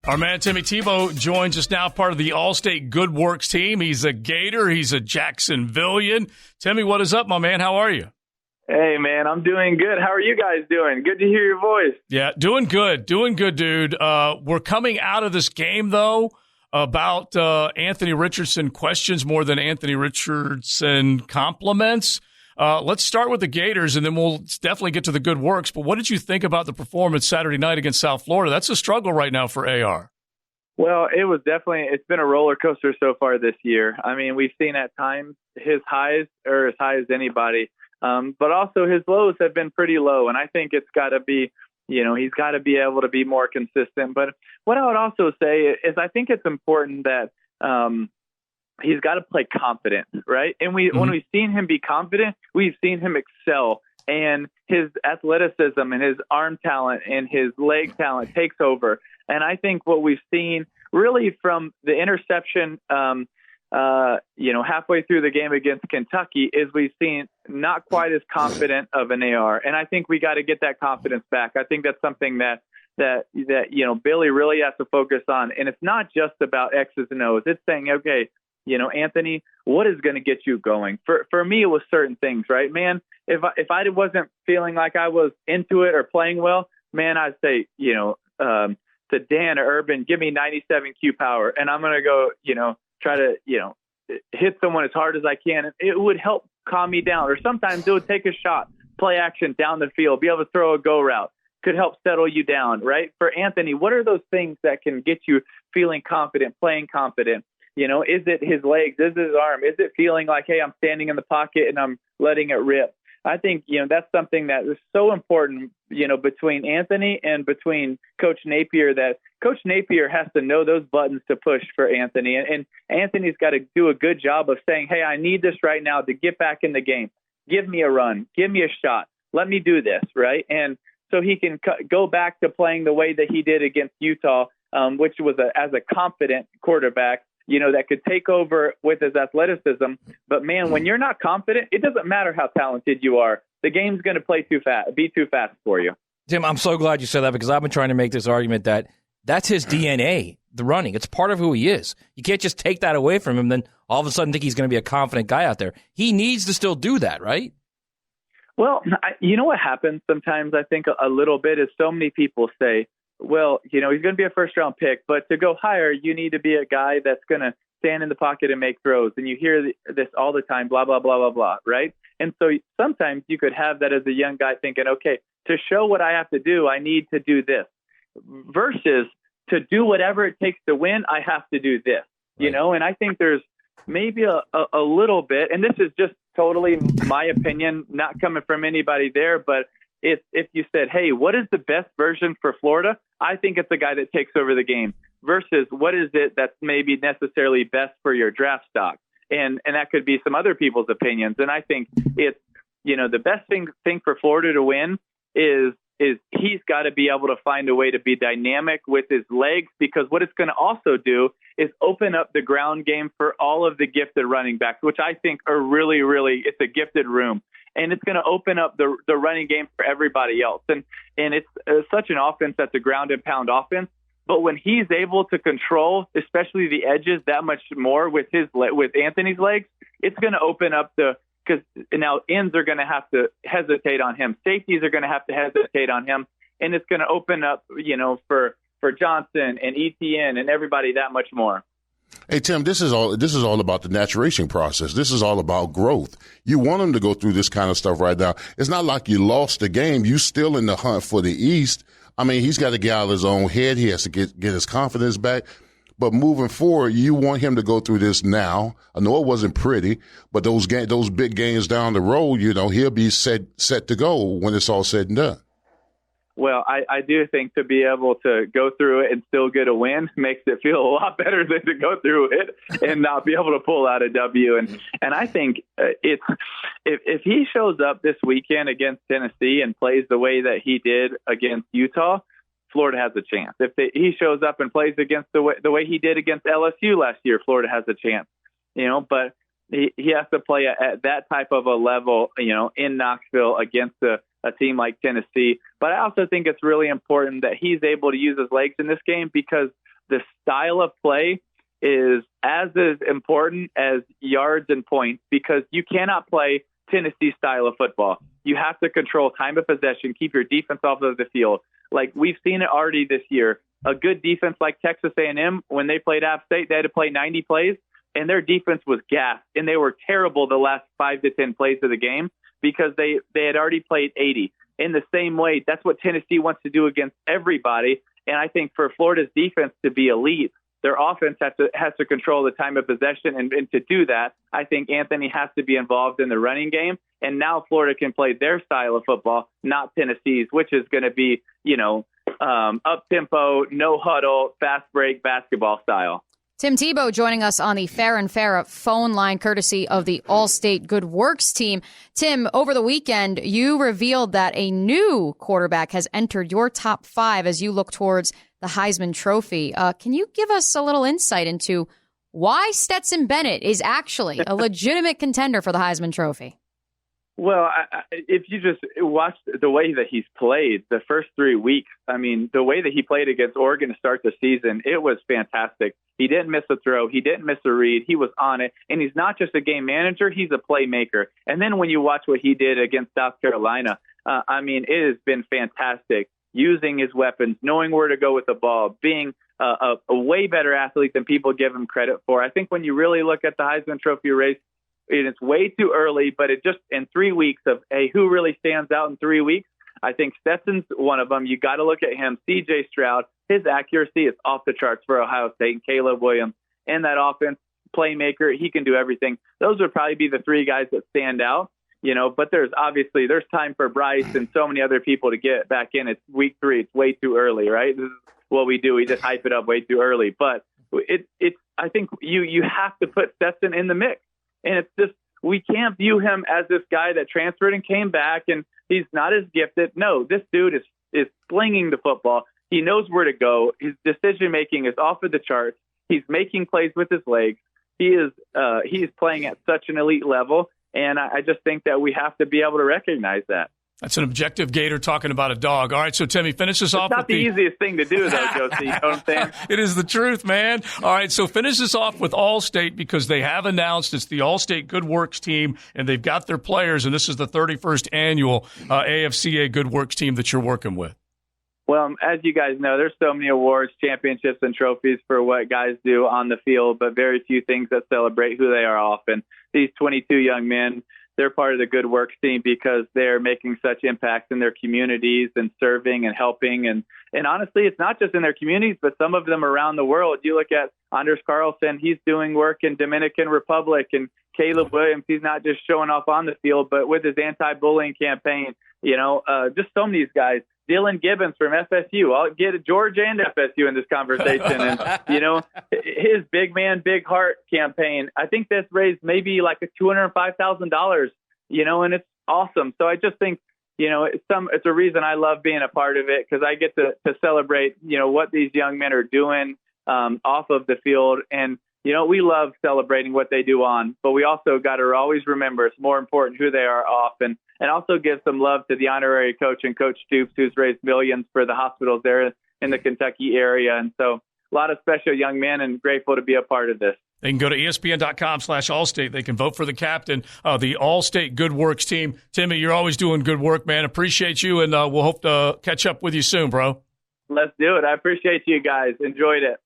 Our man Timmy Tebow joins us now, part of the Allstate Good Works team. He's a Gator. He's a Jacksonvillian. Timmy, what is up, my man? How are you? Hey, man, I'm doing good. How are you guys doing? Good to hear your voice. Yeah, doing good. Doing good, dude. We're coming out of this game, though, about Anthony Richardson questions more than Anthony Richardson compliments. Let's start with the Gators, and then we'll definitely get to the good works. But what did you think about the performance Saturday night against South Florida? That's a struggle right now for AR. Well, it's been a roller coaster so far this year. I mean, we've seen at times his highs are as high as anybody, but also his lows have been pretty low. And I think it's got to be, he's got to be able to be more consistent. But what I would also say is I think it's important that he's got to play confident, right? And when we've seen him be confident, we've seen him excel, and his athleticism and his arm talent and his leg talent takes over. And I think what we've seen really from the interception, halfway through the game against Kentucky is we've seen not quite as confident of an AR. And I think we got to get that confidence back. I think that's something that Billy really has to focus on. And it's not just about X's and O's. It's saying, okay, Anthony, what is going to get you going? For me, it was certain things, right? Man, if I wasn't feeling like I was into it or playing well, man, I'd say, to Dan or Urban, give me 97 Q power, and I'm going to go, try to, hit someone as hard as I can. It would help calm me down. Or sometimes it would take a shot, play action down the field, be able to throw a go route, could help settle you down, right? For Anthony, what are those things that can get you feeling confident, playing confident? Is it his legs? Is it his arm? Is it feeling like, hey, I'm standing in the pocket and I'm letting it rip? I think, that's something that is so important, between Anthony and between Coach Napier, that Coach Napier has to know those buttons to push for Anthony. And Anthony's got to do a good job of saying, hey, I need this right now to get back in the game. Give me a run. Give me a shot. Let me do this, right? And so he can go back to playing the way that he did against Utah, which was as a confident quarterback, that could take over with his athleticism. But, man, when you're not confident, it doesn't matter how talented you are. The game's going to be too fast for you. Tim, I'm so glad you said that, because I've been trying to make this argument that that's his DNA, the running. It's part of who he is. You can't just take that away from him, then all of a sudden think he's going to be a confident guy out there. He needs to still do that, right? Well, you know what happens sometimes, I think, a little bit, is so many people say, well, he's going to be a first-round pick, but to go higher, you need to be a guy that's going to stand in the pocket and make throws. And you hear this all the time, blah, blah, blah, blah, blah, right? And so sometimes you could have that as a young guy thinking, okay, to show what I have to do, I need to do this. Versus to do whatever it takes to win, I have to do this, right. And I think there's maybe a little bit, and this is just totally my opinion, not coming from anybody there, but if you said, hey, what is the best version for Florida? I think it's a guy that takes over the game versus what is it that's maybe necessarily best for your draft stock. And that could be some other people's opinions. And I think it's, the best thing for Florida to win is he's got to be able to find a way to be dynamic with his legs, because what it's going to also do is open up the ground game for all of the gifted running backs, which I think are really, really, it's a gifted room. And it's going to open up the running game for everybody else. And it's such an offense that's a ground and pound offense. But when he's able to control, especially the edges, that much more with Anthony's legs, it's going to open up because now ends are going to have to hesitate on him. Safeties are going to have to hesitate on him. And it's going to open up, for Johnson and ETN and everybody that much more. Hey, Tim, this is all about the maturation process. This is all about growth. You want him to go through this kind of stuff right now. It's not like you lost the game. You still in the hunt for the East. I mean, he's got to get out of his own head. He has to get his confidence back. But moving forward, you want him to go through this now. I know it wasn't pretty, but those big games down the road, he'll be set to go when it's all said and done. Well, I do think to be able to go through it and still get a win makes it feel a lot better than to go through it and not be able to pull out a W. And I think if he shows up this weekend against Tennessee and plays the way that he did against Utah, Florida has a chance. If he shows up and plays against the way he did against LSU last year, Florida has a chance. But he has to play at that type of a level, in Knoxville against a team like Tennessee. But I also think it's really important that he's able to use his legs in this game, because the style of play is as important as yards and points, because you cannot play Tennessee style of football. You have to control time of possession, keep your defense off of the field. Like we've seen it already this year. A good defense like Texas A&M, when they played App State, they had to play 90 plays, and their defense was gassed, and they were terrible the last 5 to 10 plays of the game because they had already played 80. In the same way, that's what Tennessee wants to do against everybody. And I think for Florida's defense to be elite, their offense has to control the time of possession. And to do that, I think Anthony has to be involved in the running game. And now Florida can play their style of football, not Tennessee's, which is going to be, up-tempo, no huddle, fast break basketball style. Tim Tebow joining us on the Fair and Fair phone line, courtesy of the Allstate Good Works team. Tim, over the weekend, you revealed that a new quarterback has entered your top 5 as you look towards the Heisman Trophy. Can you give us a little insight into why Stetson Bennett is actually a legitimate contender for the Heisman Trophy? Well, if you just watch the way that he's played the first 3 weeks, I mean, the way that he played against Oregon to start the season, it was fantastic. He didn't miss a throw. He didn't miss a read. He was on it. And he's not just a game manager. He's a playmaker. And then when you watch what he did against South Carolina, it has been fantastic. Using his weapons, knowing where to go with the ball, being a way better athlete than people give him credit for. I think when you really look at the Heisman Trophy race, it's way too early, but it just in 3 weeks of, hey, who really stands out in 3 weeks? I think Stetson's one of them. You got to look at him. C.J. Stroud, his accuracy is off the charts for Ohio State. And Caleb Williams, and that offense, playmaker, he can do everything. Those would probably be the 3 guys that stand out, but there's time for Bryce and so many other people to get back in. It's week 3. It's way too early, right? This is what we do. We just hype it up way too early. But I think you have to put Stetson in the mix. And it's just, we can't view him as this guy that transferred and came back and he's not as gifted. No, this dude is slinging the football. He knows where to go. His decision-making is off of the charts. He's making plays with his legs. He is playing at such an elite level. And I just think that we have to be able to recognize that. That's an objective Gator talking about a dog. All right, so Timmy, finish us off. It's not the easiest thing to do, though, Josie. You know what I'm saying? It is the truth, man. All right, so finish us off with Allstate, because they have announced it's the Allstate Good Works team, and they've got their players, and this is the 31st annual AFCA Good Works team that you're working with. Well, as you guys know, there's so many awards, championships, and trophies for what guys do on the field, but very few things that celebrate who they are often. These 22 young men, they're part of the Good Works team because they're making such impact in their communities and serving and helping. And honestly, it's not just in their communities, but some of them around the world. You look at Anders Carlson, he's doing work in Dominican Republic, and Caleb Williams, he's not just showing off on the field, but with his anti-bullying campaign, just so many of these guys. Dylan Gibbons from FSU. I'll get Georgia and FSU in this conversation. And, his Big Man, Big Heart campaign, I think that's raised maybe like $205,000, and it's awesome. So I just think, it's a reason I love being a part of it, because I get to celebrate, what these young men are doing off of the field. And, we love celebrating what they do on, but we also got to always remember it's more important who they are off, and also give some love to the honorary coach and Coach Stoops, who's raised millions for the hospitals there in the Kentucky area. And so a lot of special young men, and grateful to be a part of this. They can go to ESPN.com/Allstate. They can vote for the captain of the Allstate Good Works team. Timmy, you're always doing good work, man. Appreciate you, and we'll hope to catch up with you soon, bro. Let's do it. I appreciate you guys. Enjoyed it.